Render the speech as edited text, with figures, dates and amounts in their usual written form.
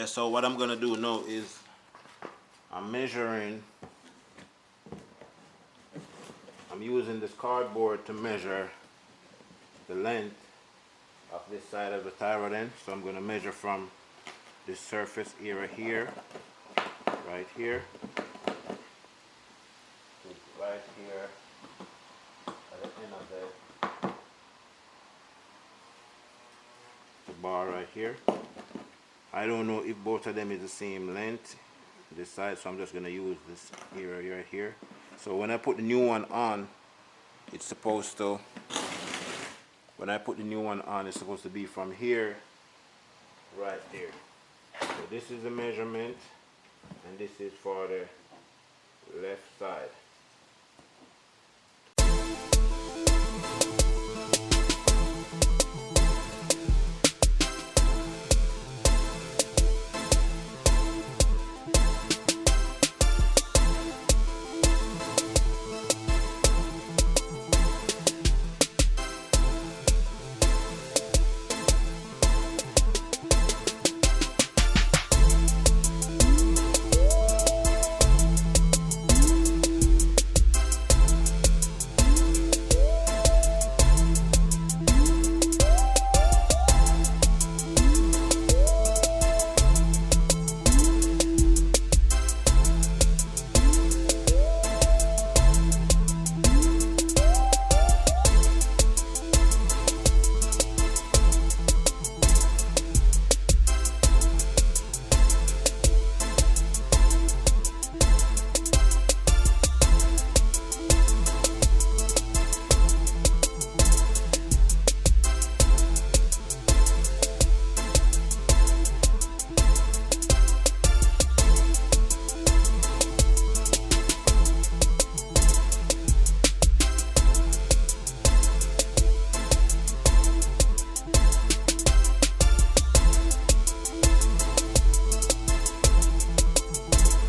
Yeah, so what I'm gonna do now is I'm measuring, I'm using this cardboard to measure the length of this side of the thyroid end. So I'm gonna measure from this surface area here, right here, to right here at the end of the bar right here. I don't know if both of them is the same length, this side, so I'm just gonna use this area right here. So when I put the new one on, it's supposed to, when I put the new one on, it's supposed to be from here, right there. So this is the measurement, and this is for the left side.